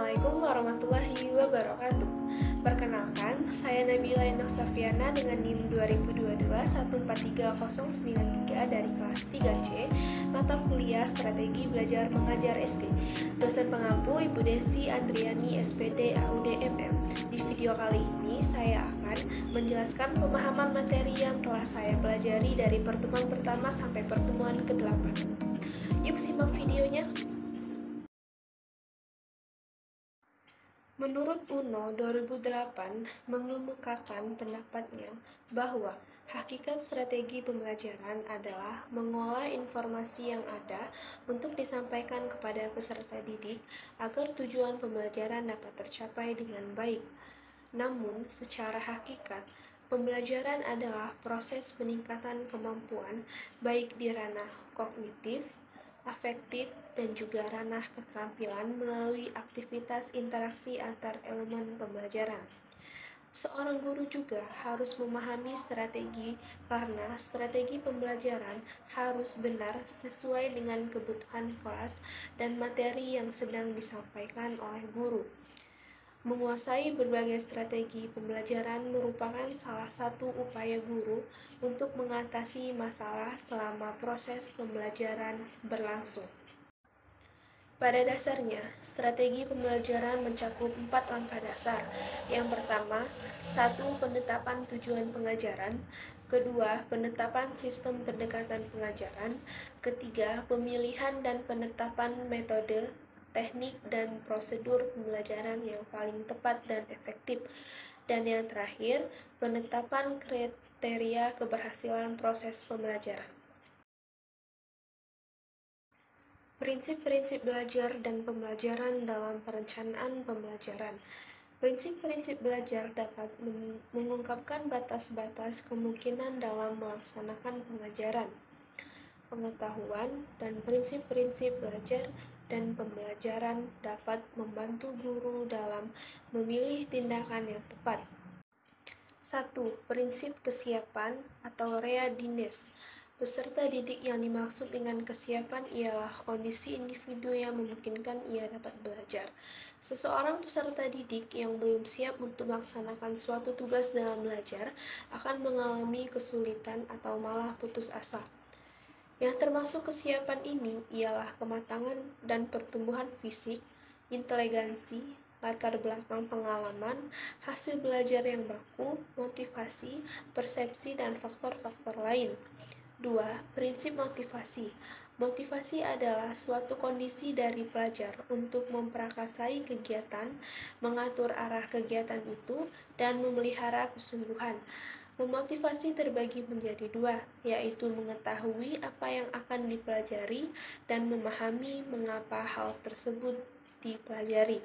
Assalamualaikum warahmatullahi wabarakatuh. Perkenalkan, saya Nabila Endok Safiana dengan NIM 2022-143093 dari kelas 3C, mata kuliah Strategi Belajar Mengajar SD. Dosen pengampu Ibu Desi Andriani SPD AUD MM. Di video kali ini saya akan menjelaskan pemahaman materi yang telah saya pelajari dari pertemuan pertama sampai pertemuan ke-8. Yuk simak videonya. Menurut UNO 2008 mengemukakan pendapatnya bahwa hakikat strategi pembelajaran adalah mengolah informasi yang ada untuk disampaikan kepada peserta didik agar tujuan pembelajaran dapat tercapai dengan baik. Namun, secara hakikat, pembelajaran adalah proses peningkatan kemampuan baik di ranah kognitif, afektif, dan juga ranah keterampilan melalui aktivitas interaksi antar elemen pembelajaran. Seorang guru juga harus memahami strategi karena strategi pembelajaran harus benar sesuai dengan kebutuhan kelas dan materi yang sedang disampaikan oleh guru. Menguasai berbagai strategi pembelajaran merupakan salah satu upaya guru untuk mengatasi masalah selama proses pembelajaran berlangsung. Pada dasarnya, strategi pembelajaran mencakup 4 langkah dasar. Yang pertama, 1. Penetapan tujuan pengajaran. Kedua, penetapan sistem pendekatan pengajaran. Ketiga, pemilihan dan penetapan metode, teknik, dan prosedur pembelajaran yang paling tepat dan efektif. Dan yang terakhir, penetapan kriteria keberhasilan proses pembelajaran. Prinsip-prinsip belajar dan pembelajaran dalam perencanaan pembelajaran. Prinsip-prinsip belajar dapat mengungkapkan batas-batas kemungkinan dalam melaksanakan pengajaran, pengetahuan, dan prinsip-prinsip belajar dan pembelajaran dapat membantu guru dalam memilih tindakan yang tepat. 1. Prinsip kesiapan atau readiness. Peserta didik yang dimaksud dengan kesiapan ialah kondisi individu yang memungkinkan ia dapat belajar. Seseorang peserta didik yang belum siap untuk melaksanakan suatu tugas dalam belajar akan mengalami kesulitan atau malah putus asa. Yang termasuk kesiapan ini ialah kematangan dan pertumbuhan fisik, inteligensi, latar belakang pengalaman, hasil belajar yang baku, motivasi, persepsi, dan faktor-faktor lain. 2. Prinsip motivasi. Motivasi adalah suatu kondisi dari pelajar untuk memprakarsai kegiatan, mengatur arah kegiatan itu, dan memelihara kesungguhan. Memotivasi terbagi menjadi 2, yaitu mengetahui apa yang akan dipelajari dan memahami mengapa hal tersebut dipelajari.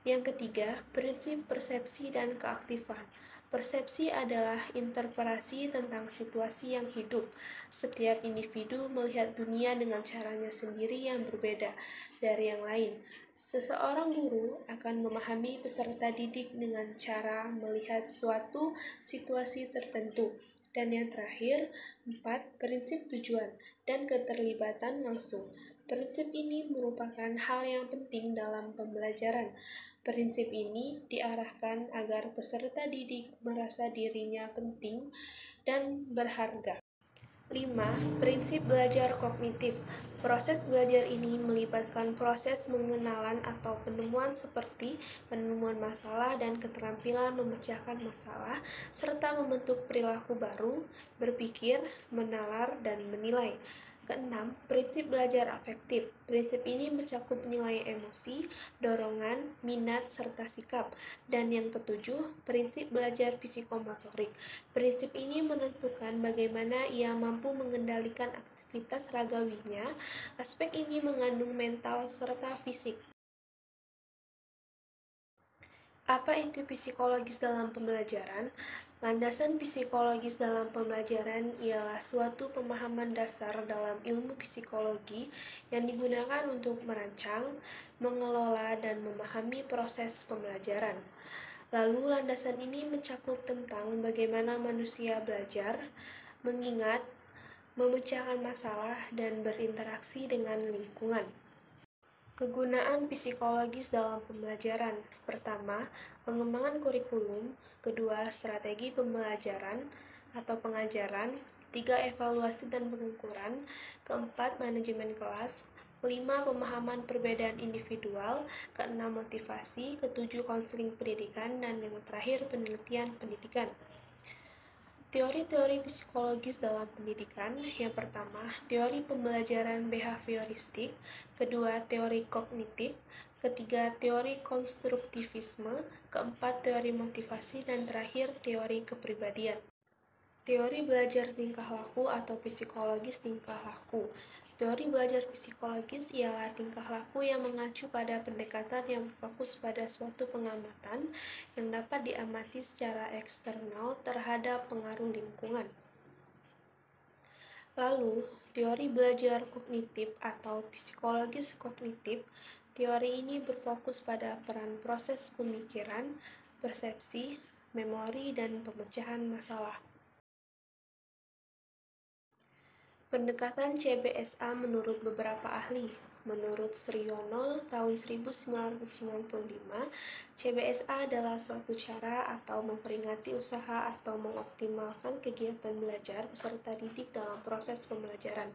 Yang ketiga, prinsip persepsi dan keaktifan. Persepsi adalah interpretasi tentang situasi yang hidup. Setiap individu melihat dunia dengan caranya sendiri yang berbeda dari yang lain. Seseorang guru akan memahami peserta didik dengan cara melihat suatu situasi tertentu. Dan yang terakhir, 4. Prinsip tujuan dan keterlibatan langsung. Prinsip ini merupakan hal yang penting dalam pembelajaran. Prinsip ini diarahkan agar peserta didik merasa dirinya penting dan berharga. 5. Prinsip belajar kognitif. Proses belajar ini melibatkan proses pengenalan atau penemuan seperti penemuan masalah dan keterampilan memecahkan masalah, serta membentuk perilaku baru, berpikir, menalar, dan menilai. Keenam, prinsip belajar afektif. Prinsip ini mencakup nilai emosi, dorongan, minat, serta sikap. Dan yang ketujuh, prinsip belajar psikomotorik. Prinsip ini menentukan bagaimana ia mampu mengendalikan aktivitas ragawinya. Aspek ini mengandung mental serta fisik. Apa itu psikologis dalam pembelajaran? Landasan psikologis dalam pembelajaran ialah suatu pemahaman dasar dalam ilmu psikologi yang digunakan untuk merancang, mengelola, dan memahami proses pembelajaran. Lalu landasan ini mencakup tentang bagaimana manusia belajar, mengingat, memecahkan masalah, dan berinteraksi dengan lingkungan. Kegunaan psikologis dalam pembelajaran. Pertama, pengembangan kurikulum. Kedua, strategi pembelajaran atau pengajaran. Ketiga, evaluasi dan pengukuran. Keempat, manajemen kelas. Kelima, pemahaman perbedaan individual. Keenam, motivasi. Ketujuh, konseling pendidikan. Dan yang terakhir, penelitian pendidikan. Teori-teori psikologis dalam pendidikan. Yang pertama, teori pembelajaran behavioristik. Kedua, teori kognitif. Ketiga, teori konstruktivisme. Keempat, teori motivasi. Dan terakhir, teori kepribadian. Teori belajar tingkah laku atau psikologis tingkah laku. Teori belajar psikologis ialah tingkah laku yang mengacu pada pendekatan yang berfokus pada suatu pengamatan yang dapat diamati secara eksternal terhadap pengaruh lingkungan. Lalu, teori belajar kognitif atau psikologis kognitif. Teori ini berfokus pada peran proses pemikiran, persepsi, memori, dan pemecahan masalah. Pendekatan CBSA menurut beberapa ahli. Menurut Sriono tahun 1995, CBSA adalah suatu cara atau memperingati usaha atau mengoptimalkan kegiatan belajar peserta didik dalam proses pembelajaran.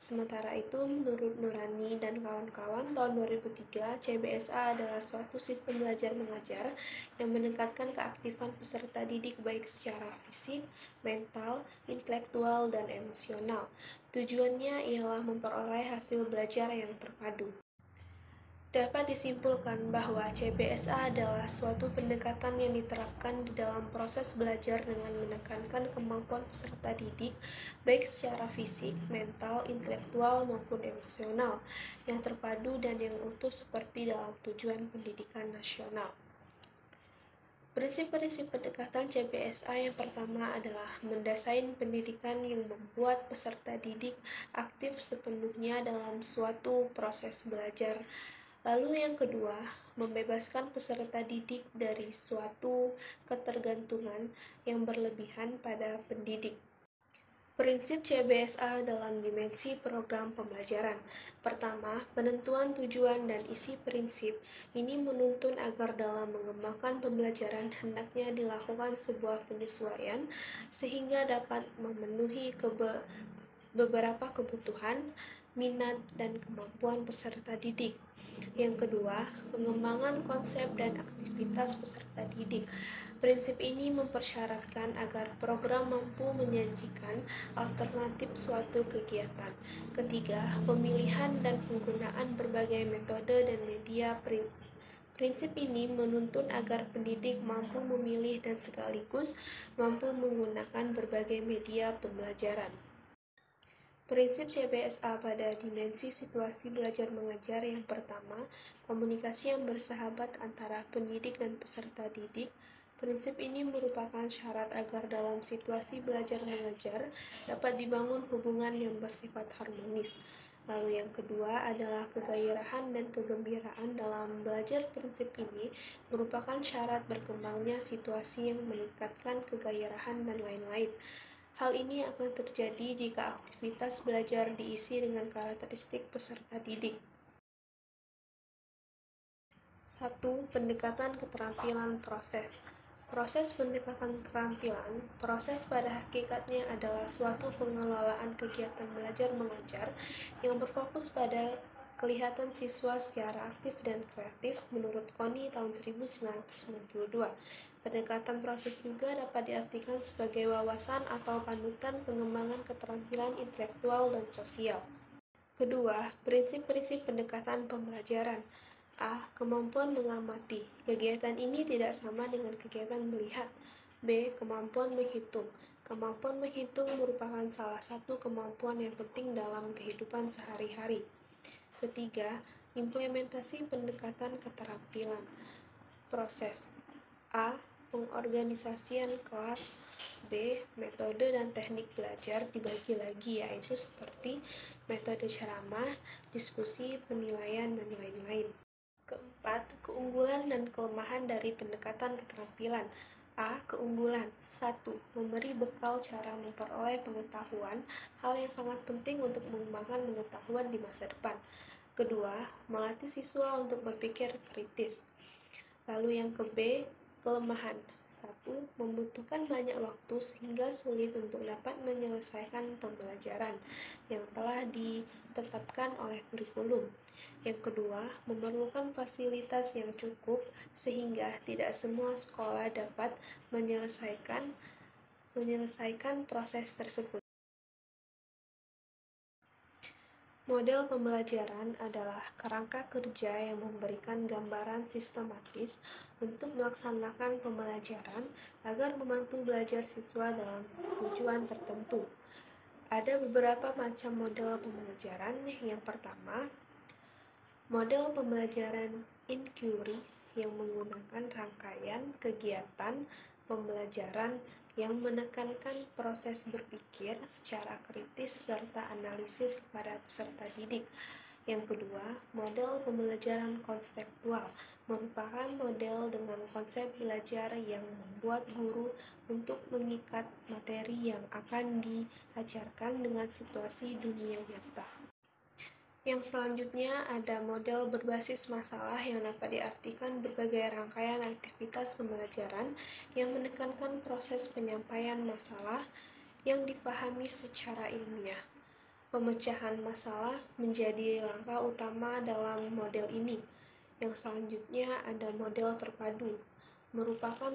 Sementara itu, menurut Nurani dan kawan-kawan tahun 2003, CBSA adalah suatu sistem belajar mengajar yang meningkatkan keaktifan peserta didik baik secara fisik, mental, intelektual, dan emosional. Tujuannya ialah memperoleh hasil belajar yang terpadu. Dapat disimpulkan bahwa CBSA adalah suatu pendekatan yang diterapkan di dalam proses belajar dengan menekankan kemampuan peserta didik, baik secara fisik, mental, intelektual, maupun emosional, yang terpadu dan yang utuh seperti dalam tujuan pendidikan nasional. Prinsip-prinsip pendekatan CBSA yang pertama adalah mendesain pendidikan yang membuat peserta didik aktif sepenuhnya dalam suatu proses belajar. Lalu yang kedua, membebaskan peserta didik dari suatu ketergantungan yang berlebihan pada pendidik. Prinsip CBSA dalam dimensi program pembelajaran. Pertama, penentuan tujuan dan isi prinsip. Ini menuntun agar dalam mengembangkan pembelajaran hendaknya dilakukan sebuah penyesuaian sehingga dapat memenuhi beberapa kebutuhan, minat, dan kemampuan peserta didik. Yang kedua, pengembangan konsep dan aktivitas peserta didik. Prinsip ini mempersyaratkan agar program mampu menyajikan alternatif suatu kegiatan. Ketiga, pemilihan dan penggunaan berbagai metode dan media. Prinsip ini menuntun agar pendidik mampu memilih dan sekaligus mampu menggunakan berbagai media pembelajaran. Prinsip CBSA pada dimensi situasi belajar mengajar. Yang pertama, komunikasi yang bersahabat antara pendidik dan peserta didik. Prinsip ini merupakan syarat agar dalam situasi belajar mengajar dapat dibangun hubungan yang bersifat harmonis. Lalu yang kedua adalah kegairahan dan kegembiraan dalam belajar. Prinsip ini merupakan syarat berkembangnya situasi yang meningkatkan kegairahan dan lain-lain. Hal ini akan terjadi jika aktivitas belajar diisi dengan karakteristik peserta didik. 1. Pendekatan keterampilan proses. Proses pendekatan keterampilan, proses pada hakikatnya adalah suatu pengelolaan kegiatan belajar mengajar yang berfokus pada kelihatan siswa secara aktif dan kreatif menurut Koni tahun 1992. Pendekatan proses juga dapat diartikan sebagai wawasan atau panutan pengembangan keterampilan intelektual dan sosial. Kedua, prinsip-prinsip pendekatan pembelajaran. A. Kemampuan mengamati. Kegiatan ini tidak sama dengan kegiatan melihat. B. Kemampuan menghitung. Kemampuan menghitung merupakan salah satu kemampuan yang penting dalam kehidupan sehari-hari. Ketiga, implementasi pendekatan keterampilan proses. A. Pengorganisasian kelas. B. Metode dan teknik belajar dibagi lagi, yaitu seperti metode ceramah, diskusi, penilaian, dan lain-lain. Keempat, keunggulan dan kelemahan dari pendekatan keterampilan. A. Keunggulan. 1. Memberi bekal cara memperoleh pengetahuan, hal yang sangat penting untuk mengembangkan pengetahuan di masa depan. Kedua, melatih siswa untuk berpikir kritis. Lalu yang B, kelemahan. 1. Membutuhkan banyak waktu sehingga sulit untuk dapat menyelesaikan pembelajaran yang telah ditetapkan oleh kurikulum. Yang kedua, memerlukan fasilitas yang cukup sehingga tidak semua sekolah dapat menyelesaikan proses tersebut. Model pembelajaran adalah kerangka kerja yang memberikan gambaran sistematis untuk melaksanakan pembelajaran agar membantu belajar siswa dalam tujuan tertentu. Ada beberapa macam model pembelajaran. Yang pertama, model pembelajaran inquiry yang menggunakan rangkaian kegiatan pembelajaran yang menekankan proses berpikir secara kritis serta analisis kepada peserta didik. Yang kedua, model pembelajaran konseptual merupakan model dengan konsep belajar yang membuat guru untuk mengikat materi yang akan diajarkan dengan situasi dunia nyata. Yang selanjutnya ada model berbasis masalah yang dapat diartikan berbagai rangkaian aktivitas pembelajaran yang menekankan proses penyampaian masalah yang dipahami secara ilmiah. Pemecahan masalah menjadi langkah utama dalam model ini. Yang selanjutnya ada model terpadu, merupakan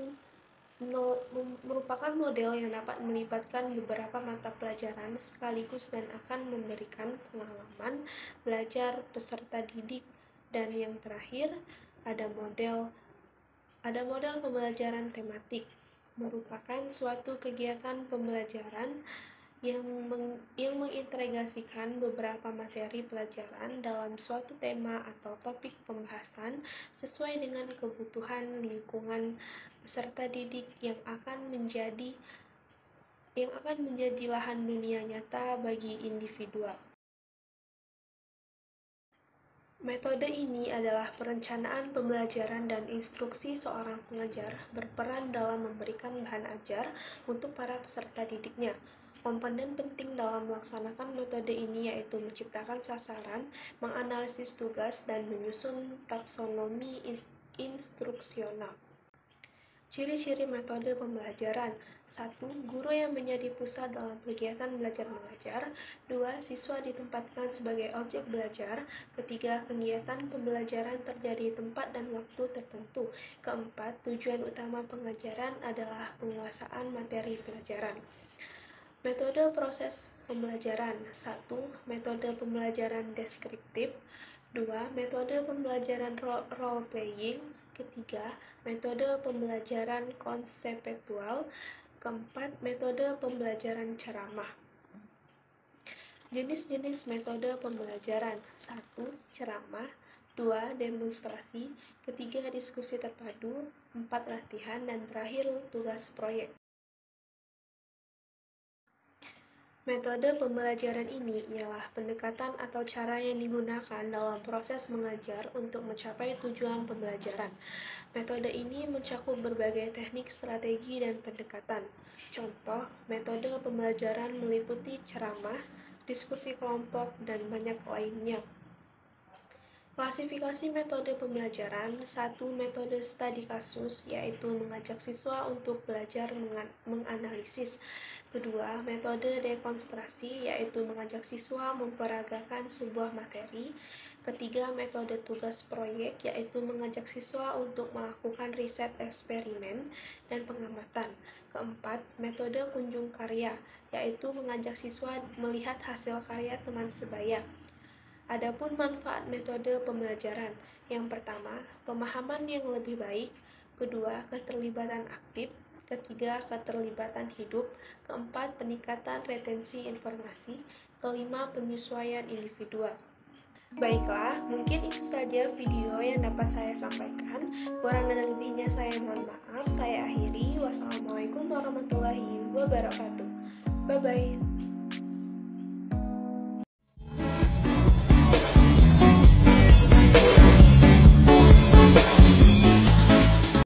model yang dapat melibatkan beberapa mata pelajaran sekaligus dan akan memberikan pengalaman belajar peserta didik. Dan yang terakhir, ada model pembelajaran tematik, merupakan suatu kegiatan pembelajaran yang mengintegrasikan beberapa materi pelajaran dalam suatu tema atau topik pembahasan sesuai dengan kebutuhan lingkungan peserta didik yang akan menjadi lahan dunia nyata bagi individual. Metode ini adalah perencanaan pembelajaran dan instruksi seorang pengajar berperan dalam memberikan bahan ajar untuk para peserta didiknya. Komponen penting dalam melaksanakan metode ini yaitu menciptakan sasaran, menganalisis tugas, dan menyusun taksonomi instruksional. Ciri-ciri metode pembelajaran. 1. Guru yang menjadi pusat dalam kegiatan belajar mengajar. 2. Siswa ditempatkan sebagai objek belajar. Ketiga, kegiatan pembelajaran terjadi di tempat dan waktu tertentu. Keempat, tujuan utama pengajaran adalah penguasaan materi pelajaran. Metode proses pembelajaran. 1. Metode pembelajaran deskriptif. 2. Metode pembelajaran role playing. Ketiga, metode pembelajaran konseptual. Keempat, metode pembelajaran ceramah. Jenis-jenis metode pembelajaran. 1. Ceramah. 2. Demonstrasi. Ketiga, diskusi terpadu. 4. Latihan. Dan terakhir, tugas proyek. Metode pembelajaran ini ialah pendekatan atau cara yang digunakan dalam proses mengajar untuk mencapai tujuan pembelajaran. Metode ini mencakup berbagai teknik, strategi, dan pendekatan. Contoh, metode pembelajaran meliputi ceramah, diskusi kelompok, dan banyak lainnya. Klasifikasi metode pembelajaran. 1. Metode studi kasus, yaitu mengajak siswa untuk belajar menganalisis. Kedua, metode dekonstruksi, yaitu mengajak siswa memperagakan sebuah materi. Ketiga, metode tugas proyek, yaitu mengajak siswa untuk melakukan riset eksperimen dan pengamatan. Keempat, metode kunjung karya, yaitu mengajak siswa melihat hasil karya teman sebaya. Adapun manfaat metode pembelajaran. Yang pertama, pemahaman yang lebih baik. Kedua, keterlibatan aktif. Ketiga, keterlibatan hidup. Keempat, peningkatan retensi informasi. Kelima, penyesuaian individual. Baiklah, mungkin itu saja video yang dapat saya sampaikan. Kurang dan lebihnya saya mohon maaf. Saya akhiri. Wassalamualaikum warahmatullahi wabarakatuh. Bye-bye.